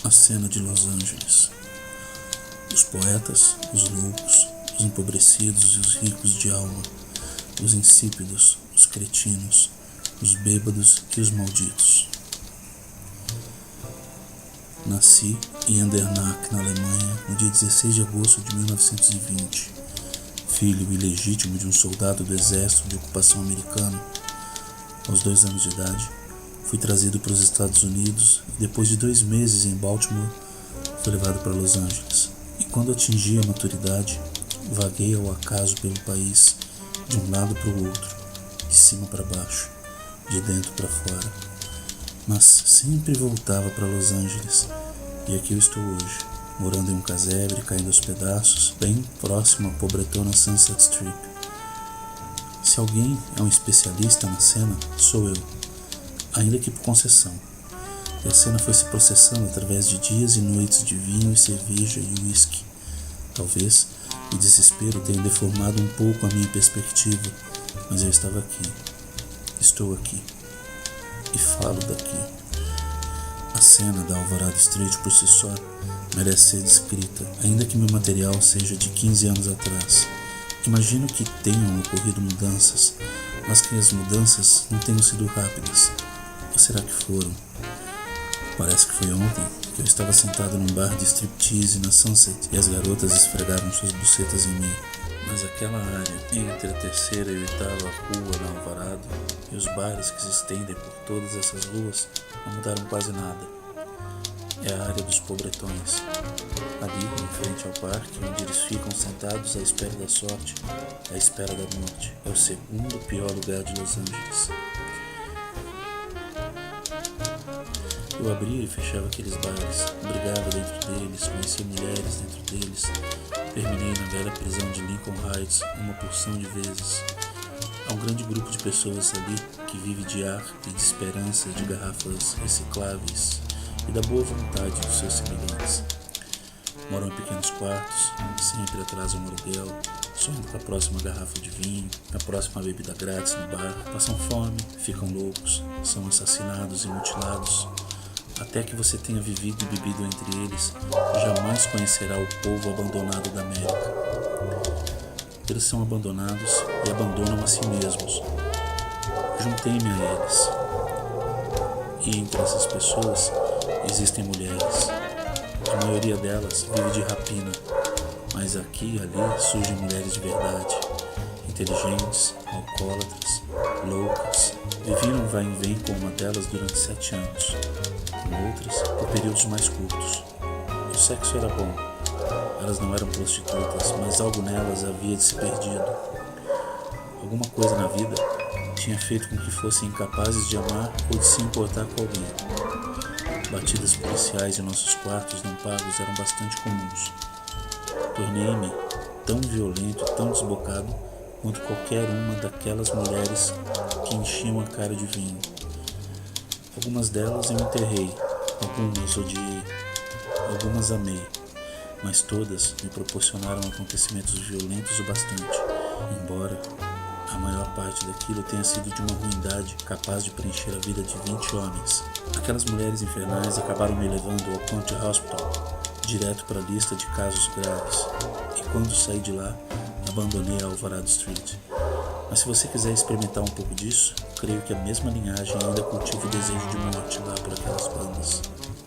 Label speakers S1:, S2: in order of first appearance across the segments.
S1: A cena de Los Angeles. Os poetas, os loucos, os empobrecidos e os ricos de alma, os insípidos, os cretinos, os bêbados e os malditos. Nasci em Andernach, na Alemanha, no dia 16 de agosto de 1920. Filho ilegítimo de um soldado do exército de ocupação americano. Aos 2 anos de idade, fui trazido para os Estados Unidos e depois de 2 meses em Baltimore, fui levado para Los Angeles. E quando atingi a maturidade, vaguei ao acaso pelo país, de um lado para o outro, de cima para baixo, de dentro para fora. Mas sempre voltava para Los Angeles, e aqui eu estou hoje, morando em um casebre, caindo aos pedaços, bem próximo à pobretona Sunset Strip. Se alguém é um especialista na cena, sou eu, ainda que por concessão. E a cena foi se processando através de dias e noites de vinho e cerveja e uísque. Talvez o desespero tenha deformado um pouco a minha perspectiva, mas eu estava aqui, estou aqui, e falo daqui. A cena da Alvarado Street por si só merece ser descrita, ainda que meu material seja de 15 anos atrás. Imagino que tenham ocorrido mudanças, mas que as mudanças não tenham sido rápidas. Ou será que foram? Parece que foi ontem que eu estava sentado num bar de striptease na Sunset e as garotas esfregaram suas bucetas em mim. Mas aquela área entre a 3ª e 8ª rua na Alvarado e os bares que se estendem por todas essas ruas não mudaram quase nada. É a área dos pobretões. Ali, em frente ao parque, onde eles ficam sentados à espera da sorte, à espera da morte. É o segundo pior lugar de Los Angeles. Eu abria e fechava aqueles bares, brigava dentro deles, conhecia mulheres dentro deles. Terminei na velha prisão de Lincoln Heights uma porção de vezes. Há um grande grupo de pessoas ali que vive de ar e de esperança, de garrafas recicláveis e da boa vontade dos seus semelhantes. Moram em pequenos quartos, sempre atrasam o aluguel, sonhando com a próxima garrafa de vinho, a próxima bebida grátis no bar, passam fome, ficam loucos, são assassinados e mutilados. Até que você tenha vivido e bebido entre eles, jamais conhecerá o povo abandonado da América. Eles são abandonados e abandonam a si mesmos. Juntei-me a eles. E entre essas pessoas existem mulheres. A maioria delas vive de rapina, mas aqui e ali surgem mulheres de verdade, inteligentes, alcoólatras, loucas. Vivi num vai e vem com uma delas durante 7 anos, com outras por períodos mais curtos. O sexo era bom, elas não eram prostitutas, mas algo nelas havia de se perdido. Alguma coisa na vida tinha feito com que fossem incapazes de amar ou de se importar com alguém. Batidas policiais em nossos quartos não pagos eram bastante comuns. Tornei-me tão violento e tão desbocado quanto qualquer uma daquelas mulheres que enchiam a cara de vinho. Algumas delas eu enterrei, algumas odiei, algumas amei, mas todas me proporcionaram acontecimentos violentos o bastante, embora a maior parte daquilo tenha sido de uma ruindade capaz de preencher a vida de 20 homens. Aquelas mulheres infernais acabaram me levando ao County Hospital, direto para a lista de casos graves, e quando saí de lá, abandonei a Alvarado Street. Mas se você quiser experimentar um pouco disso, creio que a mesma linhagem ainda cultiva o desejo de morte lá por aquelas bandas.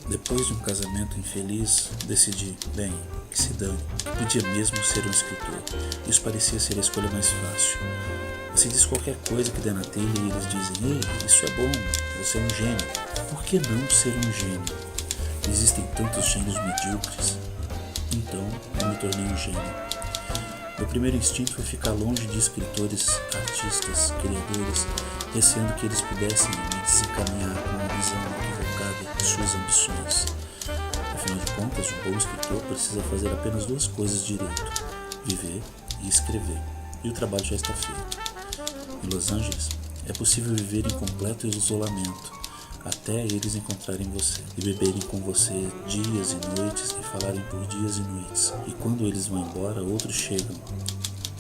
S1: Depois de um casamento infeliz, decidi, bem, que se dane, que podia mesmo ser um escritor. Isso parecia ser a escolha mais fácil. Você diz qualquer coisa que der na telha e eles dizem: ei, isso é bom, você é um gênio. Por que não ser um gênio? Existem tantos gênios medíocres. Então, eu me tornei um gênio. Meu primeiro instinto foi ficar longe de escritores, artistas, criadores, receando que eles pudessem me desencaminhar com uma visão equivocada de suas ambições. Afinal de contas, o bom escritor precisa fazer apenas 2 coisas direito: viver e escrever. E o trabalho já está feito. Em Los Angeles, é possível viver em completo isolamento, até eles encontrarem você e beberem com você dias e noites e falarem por dias e noites. E quando eles vão embora, outros chegam.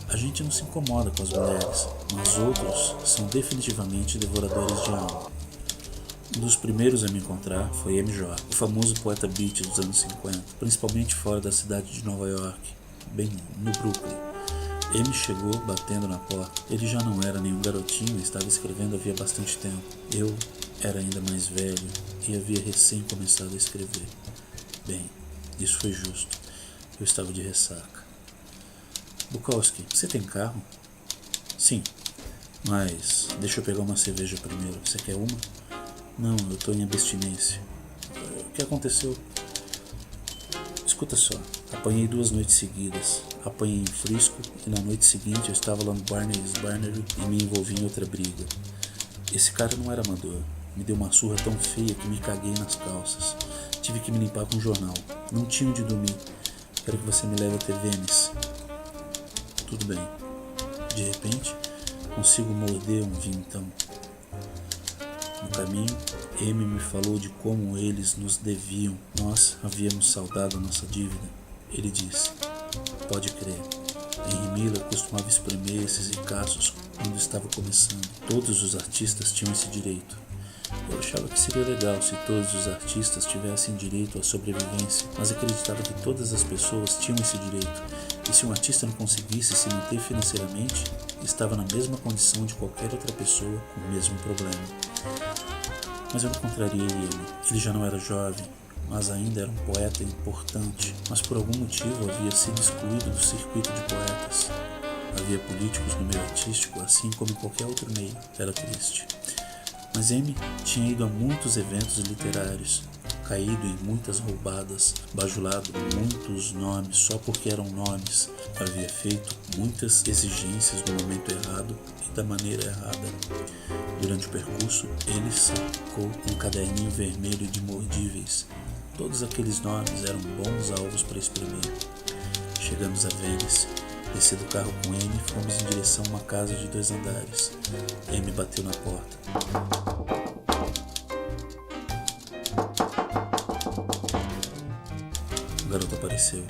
S1: A gente não se incomoda com as mulheres, mas outros são definitivamente devoradores de alma. Um dos primeiros a me encontrar foi M.J., o famoso poeta beat dos anos 50, principalmente fora da cidade de Nova York, bem no Brooklyn. M chegou batendo na porta. Ele já não era nenhum garotinho e estava escrevendo havia bastante tempo. Eu era ainda mais velho e havia recém começado a escrever. Bem, isso foi justo. Eu estava de ressaca. Bukowski, você tem carro? Sim, mas deixa eu pegar uma cerveja primeiro. Você quer uma? Não, eu estou em abstinência. O que aconteceu? Escuta só, apanhei 2 noites seguidas. Apanhei em Frisco e na noite seguinte eu estava lá no Barney's Barnery e me envolvi em outra briga. Esse cara não era amador. Me deu uma surra tão feia que me caguei nas calças. Tive que me limpar com um jornal. Não tinha onde dormir. Quero que você me leve até Venice. Tudo bem. De repente, consigo morder um vintão. No caminho, M me falou de como eles nos deviam. Nós havíamos saldado a nossa dívida. Ele disse, pode crer, Henry Miller costumava espremer esses ricaços quando estava começando. Todos os artistas tinham esse direito. Eu achava que seria legal se todos os artistas tivessem direito à sobrevivência, mas acreditava que todas as pessoas tinham esse direito. E se um artista não conseguisse se manter financeiramente, estava na mesma condição de qualquer outra pessoa com o mesmo problema. Mas eu não contrariei ele. Ele já não era jovem, mas ainda era um poeta importante, mas por algum motivo havia sido excluído do circuito de poetas. Havia políticos no meio artístico, assim como em qualquer outro meio. Era triste. Mas M tinha ido a muitos eventos literários, caído em muitas roubadas, bajulado muitos nomes só porque eram nomes, havia feito muitas exigências no momento errado e da maneira errada. Durante o percurso, ele sacou um caderninho vermelho de mordíveis. Todos aqueles nomes eram bons alvos para espremer. Chegamos a Venice. Desci do carro com M e fomos em direção a uma casa de 2 andares. M bateu na porta. O garoto apareceu.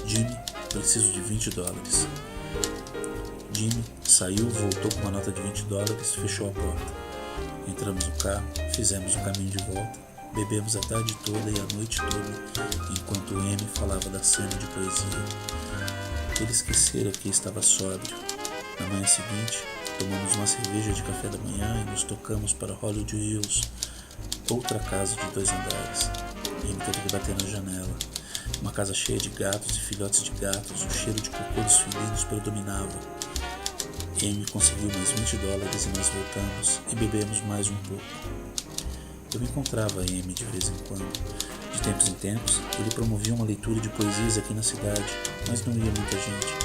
S1: Jimmy, preciso de $20. Jimmy saiu, voltou com uma nota de $20 e fechou a porta. Entramos no carro, fizemos o caminho de volta, bebemos a tarde toda e a noite toda, enquanto M falava da cena de poesia. Ele esquecera que estava sóbrio. Na manhã seguinte, tomamos uma cerveja de café da manhã e nos tocamos para Hollywood Hills, outra casa de 2 andares. M teve que bater na janela. Uma casa cheia de gatos e filhotes de gatos, o cheiro de cocô dos felinos predominava. M conseguiu mais $20 e nós voltamos e bebemos mais um pouco. Eu encontrava M de vez em quando. De tempos em tempos, ele promovia uma leitura de poesias aqui na cidade, mas não ia muita gente.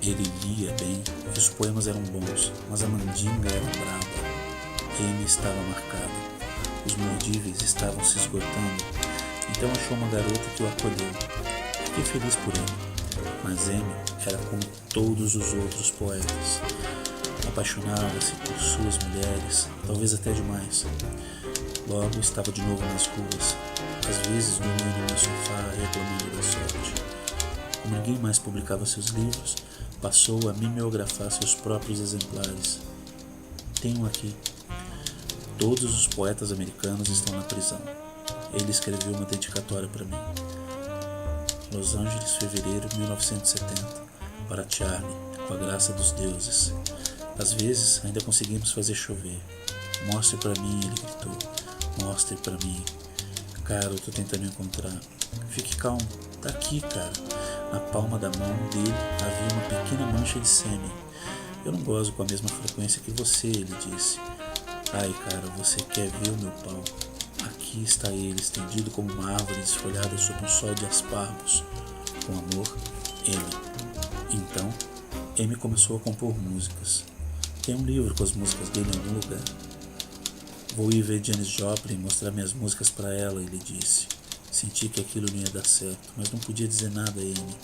S1: Ele lia bem e os poemas eram bons, mas a mandinga era brava. M estava marcado. Os mordíveis estavam se esgotando, então achou uma garota que o acolheu. Fiquei feliz por ele, mas M era como todos os outros poetas. Apaixonava-se por suas mulheres, talvez até demais. Logo estava de novo nas ruas, às vezes dormia no meu sofá reclamando da sorte. Como ninguém mais publicava seus livros, passou a mimeografar seus próprios exemplares. Tenho aqui. Todos os poetas americanos estão na prisão. Ele escreveu uma dedicatória para mim. Los Angeles, fevereiro de 1970. Para Charlie, com a graça dos deuses. Às vezes ainda conseguimos fazer chover. Mostre para mim, ele gritou. Mostre para mim. Cara, eu tô tentando encontrar. Fique calmo. Tá aqui, cara. Na palma da mão dele havia uma pequena mancha de sêmen. Eu não gozo com a mesma frequência que você, ele disse. Ai, cara, você quer ver o meu pau? Aqui está ele, estendido como uma árvore desfolhada sob um sol de aspargos. Com amor, M. Então, M começou a compor músicas. Tem um livro com as músicas dele em algum lugar. Vou ir ver Janis Joplin e mostrar minhas músicas para ela, ele disse. Senti que aquilo não ia dar certo, mas não podia dizer nada a ele.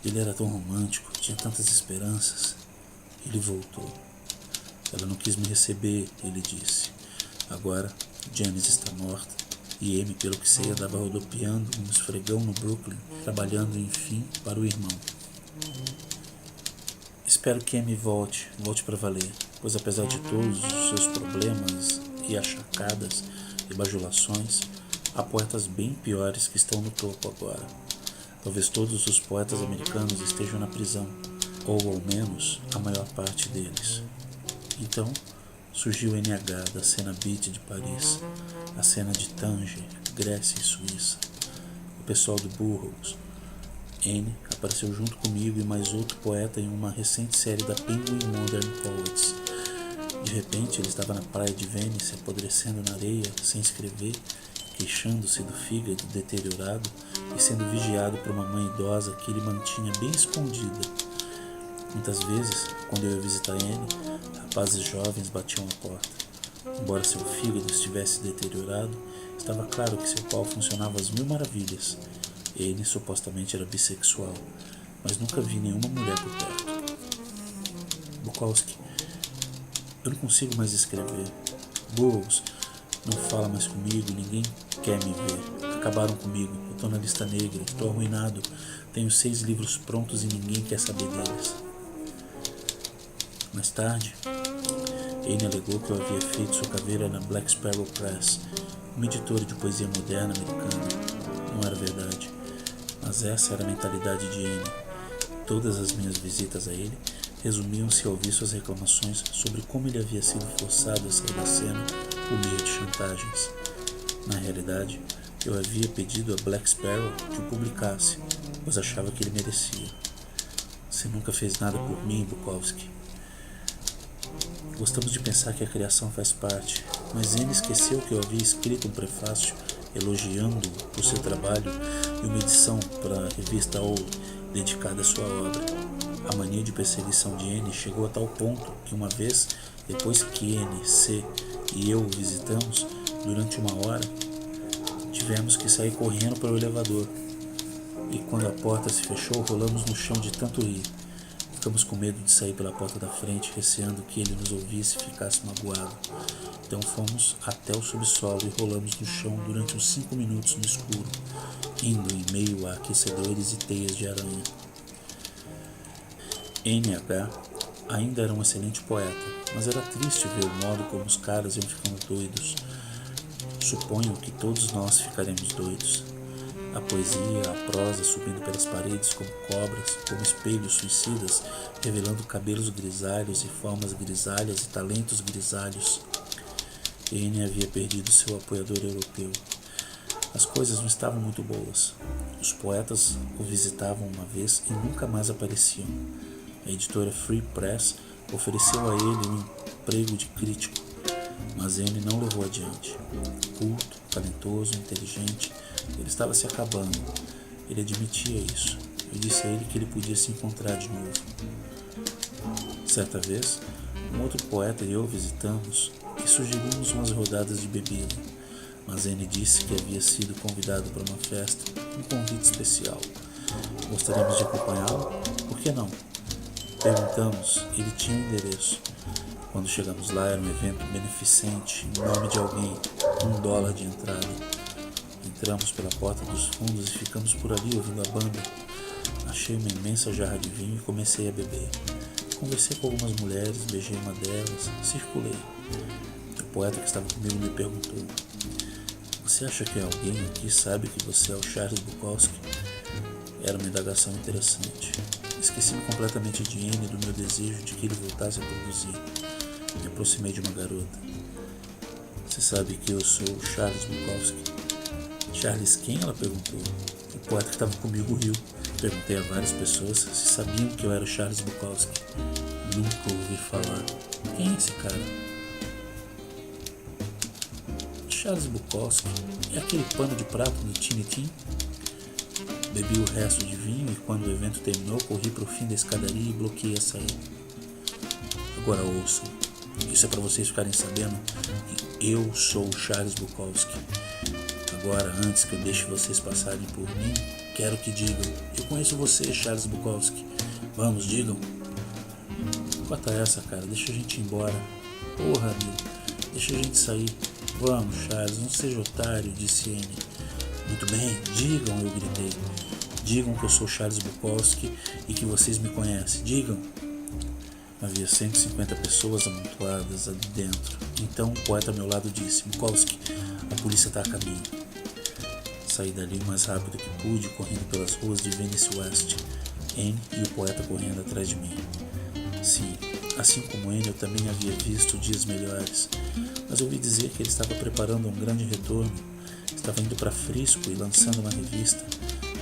S1: Ele era tão romântico, tinha tantas esperanças. Ele voltou. Ela não quis me receber, ele disse. Agora, Janis está morta e M, pelo que sei, andava rodopiando um esfregão no Brooklyn, trabalhando, enfim, para o irmão. Espero que M volte para valer, pois apesar de todos os seus problemas e achacadas, e bajulações, há poetas bem piores que estão no topo agora. Talvez todos os poetas americanos estejam na prisão, ou ao menos a maior parte deles. Então, surgiu o NH da cena beat de Paris, a cena de Tanger, Grécia e Suíça, o pessoal do Burroughs. N apareceu junto comigo e mais outro poeta em uma recente série da Penguin Modern Poets. De repente ele estava na praia de Vênice, apodrecendo na areia, sem escrever, queixando-se do fígado deteriorado e sendo vigiado por uma mãe idosa que ele mantinha bem escondida. Muitas vezes, quando eu ia visitar N, rapazes jovens batiam a porta. Embora seu fígado estivesse deteriorado, estava claro que seu pau funcionava às mil maravilhas. Ele supostamente era bissexual, mas nunca vi nenhuma mulher por perto. Bukowski: eu não consigo mais escrever. Burroughs: não fala mais comigo, ninguém quer me ver. Acabaram comigo, eu tô na lista negra, estou arruinado, tenho 6 livros prontos e ninguém quer saber deles. Mais tarde, N alegou que eu havia feito sua caveira na Black Sparrow Press, uma editora de poesia moderna americana. Não era verdade, mas essa era a mentalidade de N. Todas as minhas visitas a ele resumiam-se a ouvir suas reclamações sobre como ele havia sido forçado a sair da cena por meio de chantagens. Na realidade, eu havia pedido a Black Sparrow que o publicasse, pois achava que ele merecia. Você nunca fez nada por mim, Bukowski. Gostamos de pensar que a criação faz parte, mas N esqueceu que eu havia escrito um prefácio elogiando-o por seu trabalho e uma edição para a revista O dedicada à sua obra. A mania de perseguição de N chegou a tal ponto que uma vez, depois que N, C e eu o visitamos, durante 1 hora, tivemos que sair correndo para o elevador. E quando a porta se fechou, rolamos no chão de tanto rir. Ficamos com medo de sair pela porta da frente, receando que ele nos ouvisse e ficasse magoado. Então fomos até o subsolo e rolamos no chão durante uns 5 minutos no escuro, indo em meio a aquecedores e teias de aranha. NH ainda era um excelente poeta, mas era triste ver o modo como os caras iam ficando doidos. Suponho que todos nós ficaremos doidos. A poesia, a prosa subindo pelas paredes como cobras, como espelhos suicidas, revelando cabelos grisalhos e formas grisalhas e talentos grisalhos. N havia perdido seu apoiador europeu. As coisas não estavam muito boas. Os poetas o visitavam uma vez e nunca mais apareciam. A editora Free Press ofereceu a ele um emprego de crítico, mas N não levou adiante. Culto, talentoso, inteligente, ele estava se acabando. Ele admitia isso. Eu disse a ele que ele podia se encontrar de novo. Certa vez, um outro poeta e eu visitamos e sugerimos umas rodadas de bebida, mas N disse que havia sido convidado para uma festa, um convite especial. Gostaríamos de acompanhá-lo? Por que não? Perguntamos, ele tinha um endereço. Quando chegamos lá, era um evento beneficente, em nome de alguém, $1 de entrada. Entramos pela porta dos fundos e ficamos por ali ouvindo a banda. Achei uma imensa jarra de vinho e comecei a beber. Conversei com algumas mulheres, beijei uma delas, circulei. O poeta que estava comigo me perguntou: você acha que alguém aqui sabe que você é o Charles Bukowski? Era uma indagação interessante. Esqueci-me completamente de N e do meu desejo de que ele voltasse a produzir. Me aproximei de uma garota. Você sabe que eu sou o Charles Bukowski? Charles quem? Ela perguntou. O poeta que estava comigo riu. Perguntei a várias pessoas se sabiam que eu era o Charles Bukowski. Nunca ouvi falar. Quem é esse cara? Charles Bukowski é aquele pano de prato do Tiny Tim? Bebi o resto de vinho e quando o evento terminou, corri para o fim da escadaria e bloqueei a saída. Agora ouçam, isso é para vocês ficarem sabendo que eu sou o Charles Bukowski. Agora, antes que eu deixe vocês passarem por mim, quero que digam: eu conheço você, Charles Bukowski. Vamos, digam. Corta essa, cara, deixa a gente ir embora. Porra, amigo, deixa a gente sair. Vamos, Charles, não seja otário, disse N. Muito bem, digam, eu gritei. Digam que eu sou Charles Bukowski e que vocês me conhecem. Digam. Havia 150 pessoas amontoadas ali dentro. Então o poeta ao meu lado disse: Bukowski, a polícia está a caminho. Saí dali o mais rápido que pude, correndo pelas ruas de Venice West, Anne e o poeta correndo atrás de mim. Sim, assim como Anne, eu também havia visto dias melhores, mas ouvi dizer que ele estava preparando um grande retorno. Estava indo para Frisco e lançando uma revista.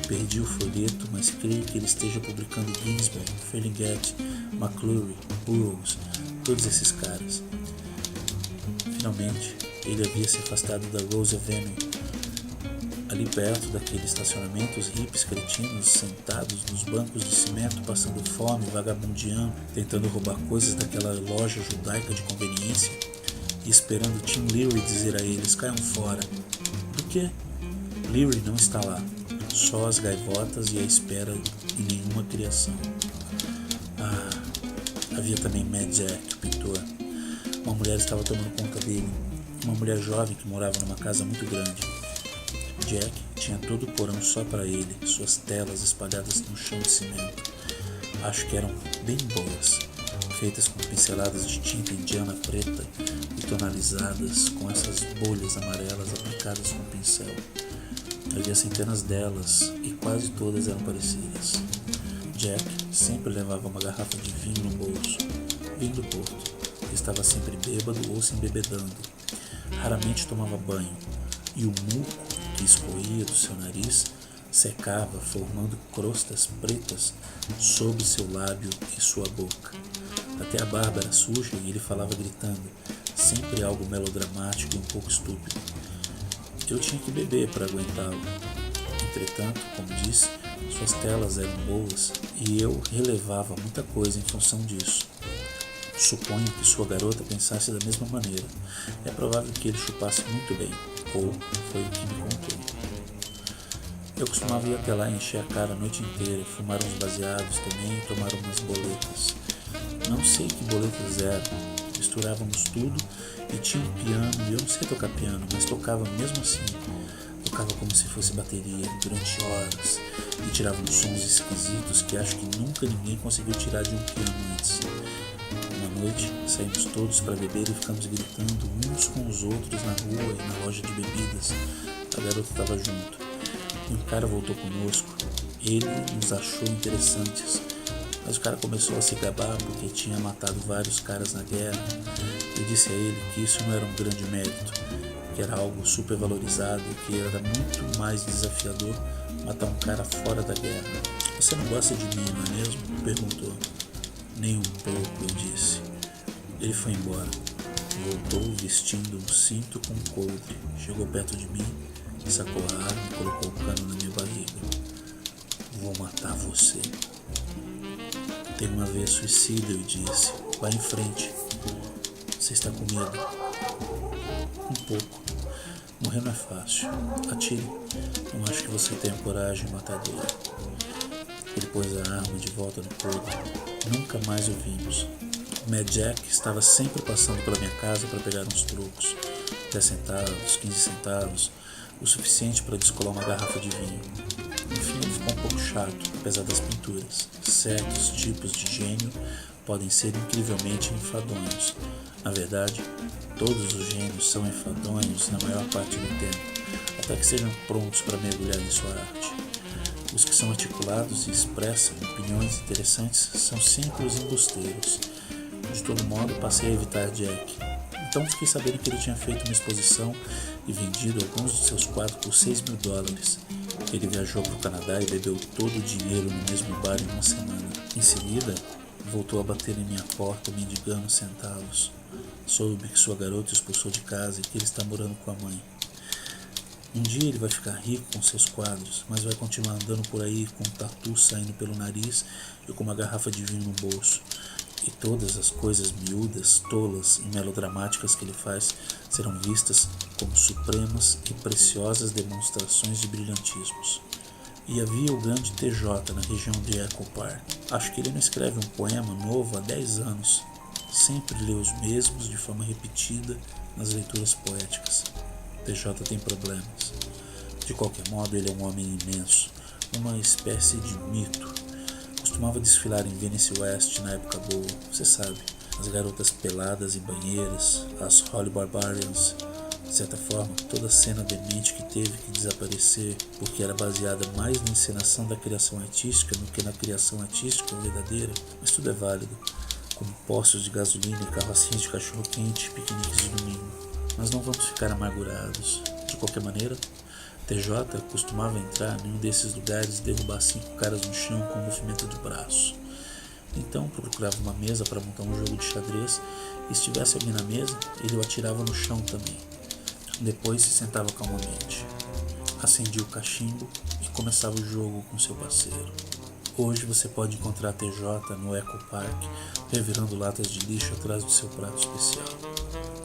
S1: Perdi o folheto, mas creio que ele esteja publicando Ginsberg, Ferlinghetti, McClure, Burroughs, todos esses caras. Finalmente, ele havia se afastado da Rose Avenue. Ali perto daquele estacionamento, os hippies cretinos sentados nos bancos de cimento, passando fome, vagabundeando, tentando roubar coisas daquela loja judaica de conveniência e esperando Tim Leary dizer a eles: caiam fora. Do quê? Leary não está lá. Só as gaivotas e a espera e nenhuma criação. Havia também Mad Jack, o pintor. Uma mulher estava tomando conta dele. Uma mulher jovem que morava numa casa muito grande. Jack tinha todo o porão só para ele, suas telas espalhadas no chão de cimento. Acho que eram bem boas, feitas com pinceladas de tinta indiana preta e tonalizadas com essas bolhas amarelas aplicadas com pincel. Havia centenas delas e quase todas eram parecidas. Jack sempre levava uma garrafa de vinho no bolso, vinho do Porto. Estava sempre bêbado ou se embebedando. Raramente tomava banho, e o muco que escorria do seu nariz secava, formando crostas pretas sob seu lábio e sua boca. Até a barba era suja e ele falava gritando, sempre algo melodramático e um pouco estúpido. Eu tinha que beber para aguentá-lo. Entretanto, como disse, suas telas eram boas e eu relevava muita coisa em função disso. Suponho que sua garota pensasse da mesma maneira. É provável que ele chupasse muito bem, ou foi o que me contou. Eu costumava ir até lá e encher a cara a noite inteira, fumar uns baseados também e tomar umas boletas. Não sei que boletas eram. Misturávamos tudo e tinha um piano, e eu não sei tocar piano, mas tocava mesmo assim. Tocava como se fosse bateria durante horas e tirava uns sons esquisitos que acho que nunca ninguém conseguiu tirar de um piano antes. Uma noite saímos todos para beber e ficamos gritando uns com os outros na rua e na loja de bebidas. A garota estava junto e um cara voltou conosco. Ele nos achou interessantes, mas o cara começou a se gabar porque tinha matado vários caras na guerra. Eu disse a ele que isso não era um grande mérito, que era algo super valorizado e que era muito mais desafiador matar um cara fora da guerra. Você não gosta de mim, não é mesmo? Perguntou. Nem um pouco, eu disse. Ele foi embora. Voltou vestindo um cinto com couro. Chegou perto de mim, sacou a arma e colocou o cano na minha barriga. Vou matar você. Tem uma veia suicida, eu disse. Vá em frente. Você está com medo? Um pouco. Morrer não é fácil. Atire. Não acho que você tenha coragem de matar dele. Ele pôs a arma de volta no couro. Nunca mais o vimos. Mad Jack estava sempre passando pela minha casa para pegar uns trocos. 10 centavos, 15 centavos, o suficiente para descolar uma garrafa de vinho. No fim ele ficou um pouco chato, apesar das pinturas. Certos tipos de gênio podem ser incrivelmente enfadonhos. Na verdade, todos os gênios são enfadonhos na maior parte do tempo, até que sejam prontos para mergulhar em sua arte. Os que são articulados e expressam opiniões interessantes são sempre os embusteiros. De todo modo, passei a evitar Jack. Então fiquei sabendo que ele tinha feito uma exposição e vendido alguns de seus quadros por $6.000. Ele viajou para o Canadá e bebeu todo o dinheiro no mesmo bar em uma semana. Em seguida, voltou a bater em minha porta mendigando centavos. Soube que sua garota o expulsou de casa e que ele está morando com a mãe. Um dia ele vai ficar rico com seus quadros, mas vai continuar andando por aí com um tatu saindo pelo nariz e com uma garrafa de vinho no bolso. E todas as coisas miúdas, tolas e melodramáticas que ele faz serão vistas como supremas e preciosas demonstrações de brilhantismos. E havia o grande TJ na região de Echo Park. Acho que ele não escreve um poema novo há 10 anos. Sempre lê os mesmos de forma repetida nas leituras poéticas. TJ tem problemas. De qualquer modo, ele é um homem imenso, uma espécie de mito. Os costumava desfilar em Venice West na época boa, você sabe, as garotas peladas em banheiras, as Holy Barbarians. De certa forma, toda a cena demente que teve que desaparecer porque era baseada mais na encenação da criação artística do que na criação artística verdadeira, mas tudo é válido, como postos de gasolina e carrocinhas de cachorro-quente e piqueniques de domingo. Mas não vamos ficar amargurados. De qualquer maneira, TJ costumava entrar em um desses lugares e derrubar 5 caras no chão com um movimento de braço. Então procurava uma mesa para montar um jogo de xadrez e se tivesse alguém na mesa, ele o atirava no chão também. Depois se sentava calmamente, acendia o cachimbo e começava o jogo com seu parceiro. Hoje você pode encontrar TJ no Eco Park revirando latas de lixo atrás do seu prato especial.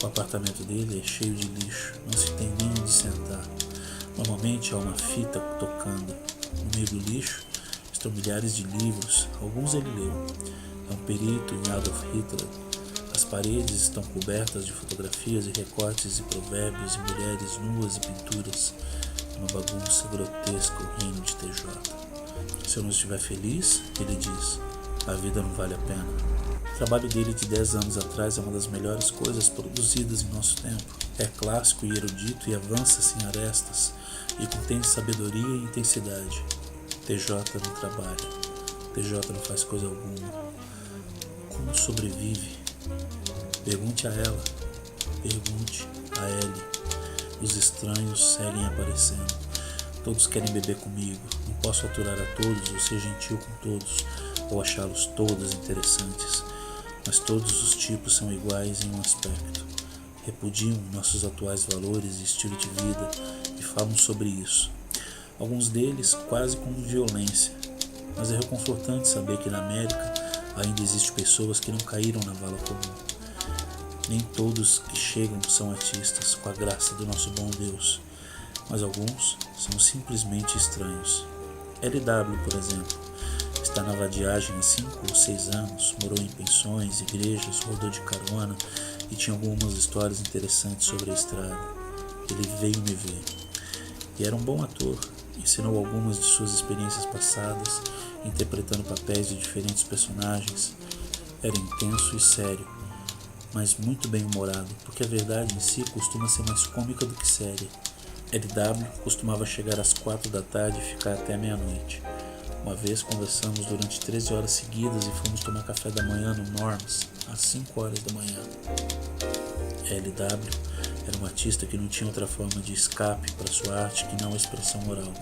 S1: O apartamento dele é cheio de lixo, não se tem nem onde sentar. Normalmente há uma fita tocando. No meio do lixo estão milhares de livros, alguns ele leu. É um perito em Adolf Hitler. As paredes estão cobertas de fotografias e recortes e provérbios e mulheres nuas e pinturas. Uma bagunça grotesca o reino de TJ. Se eu não estiver feliz, ele diz, a vida não vale a pena. O trabalho dele de 10 anos atrás é uma das melhores coisas produzidas em nosso tempo. É clássico e erudito e avança sem arestas e contém sabedoria e intensidade. TJ não trabalha. TJ não faz coisa alguma. Como sobrevive? Pergunte a ela. Pergunte a ele. Os estranhos seguem aparecendo. Todos querem beber comigo. Não posso aturar a todos ou ser gentil com todos ou achá-los todos interessantes. Mas todos os tipos são iguais em um aspecto. Repudiam nossos atuais valores e estilo de vida e falam sobre isso. Alguns deles quase com violência. Mas é reconfortante saber que na América ainda existem pessoas que não caíram na vala comum. Nem todos que chegam são artistas, com a graça do nosso bom Deus. Mas alguns são simplesmente estranhos. LW, por exemplo, está na vadiagem há 5 ou 6 anos, morou em pensões, igrejas, rodou de carona e tinha algumas histórias interessantes sobre a estrada. Ele veio me ver. E era um bom ator, ensinou algumas de suas experiências passadas, interpretando papéis de diferentes personagens. Era intenso e sério, mas muito bem humorado, porque a verdade em si costuma ser mais cômica do que séria. LW costumava chegar às 4 da tarde e ficar até meia-noite. Uma vez conversamos durante 13 horas seguidas e fomos tomar café da manhã no Norms, às 5 horas da manhã. LW era um artista que não tinha outra forma de escape para sua arte que não a expressão oral.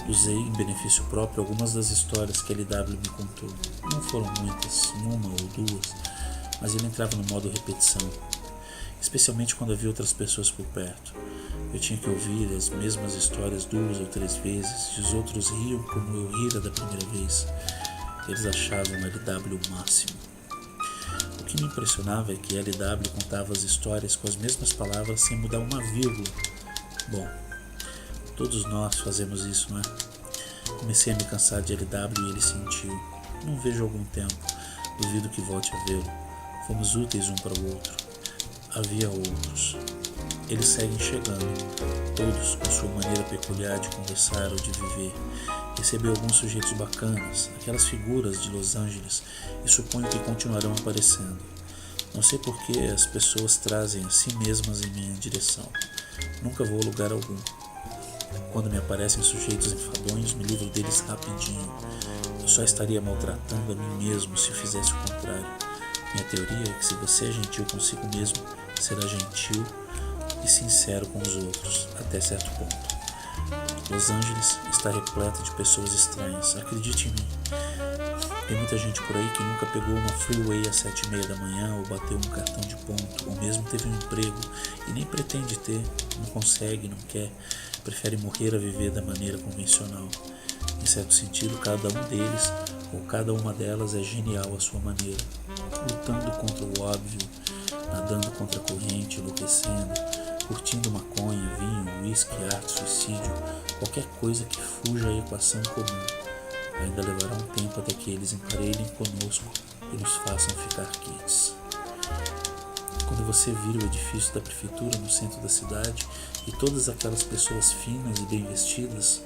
S1: Usei em benefício próprio algumas das histórias que LW me contou. Não foram muitas, uma ou duas, mas ele entrava no modo repetição, especialmente quando havia outras pessoas por perto. Eu tinha que ouvir as mesmas histórias 2 ou 3 vezes, e os outros riam como eu rira da primeira vez. Eles achavam LW o máximo. O que me impressionava é que LW contava as histórias com as mesmas palavras sem mudar uma vírgula. Bom, todos nós fazemos isso, não é? Comecei a me cansar de LW e ele sentiu. Não vejo há algum tempo, duvido que volte a vê-lo. Fomos úteis um para o outro. Havia outros. Eles seguem chegando, todos com sua maneira peculiar de conversar ou de viver. Recebi alguns sujeitos bacanas, aquelas figuras de Los Angeles, e suponho que continuarão aparecendo. Não sei por que as pessoas trazem a si mesmas em minha direção. Nunca vou a lugar algum. Quando me aparecem sujeitos enfadonhos, me livro deles rapidinho. Eu só estaria maltratando a mim mesmo se fizesse o contrário. Minha teoria é que se você é gentil consigo mesmo, será gentil e sincero com os outros, até certo ponto. Los Angeles está repleta de pessoas estranhas, acredite em mim. Tem muita gente por aí que nunca pegou uma freeway às 7h30 da manhã ou bateu um cartão de ponto, ou mesmo teve um emprego e nem pretende ter, não consegue, não quer, prefere morrer a viver da maneira convencional. Em certo sentido, cada um deles ou cada uma delas é genial à sua maneira, lutando contra o óbvio, nadando contra a corrente, enlouquecendo, curtindo maconha, vinho, uísque, arte, suicídio, qualquer coisa que fuja à equação comum. Ainda levará um tempo até que eles emparelhem conosco e nos façam ficar quites. Quando você vira o edifício da prefeitura no centro da cidade e todas aquelas pessoas finas e bem vestidas,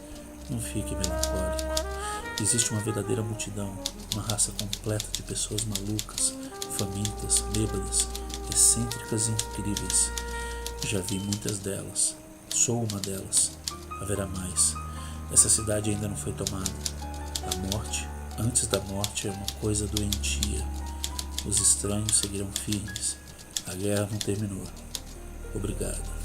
S1: não fique melancólico. Existe uma verdadeira multidão, uma raça completa de pessoas malucas, famintas, bêbadas, excêntricas e incríveis. Já vi muitas delas. Sou uma delas. Haverá mais. Essa cidade ainda não foi tomada. A morte, antes da morte, é uma coisa doentia. Os estranhos seguirão firmes. A guerra não terminou. Obrigado.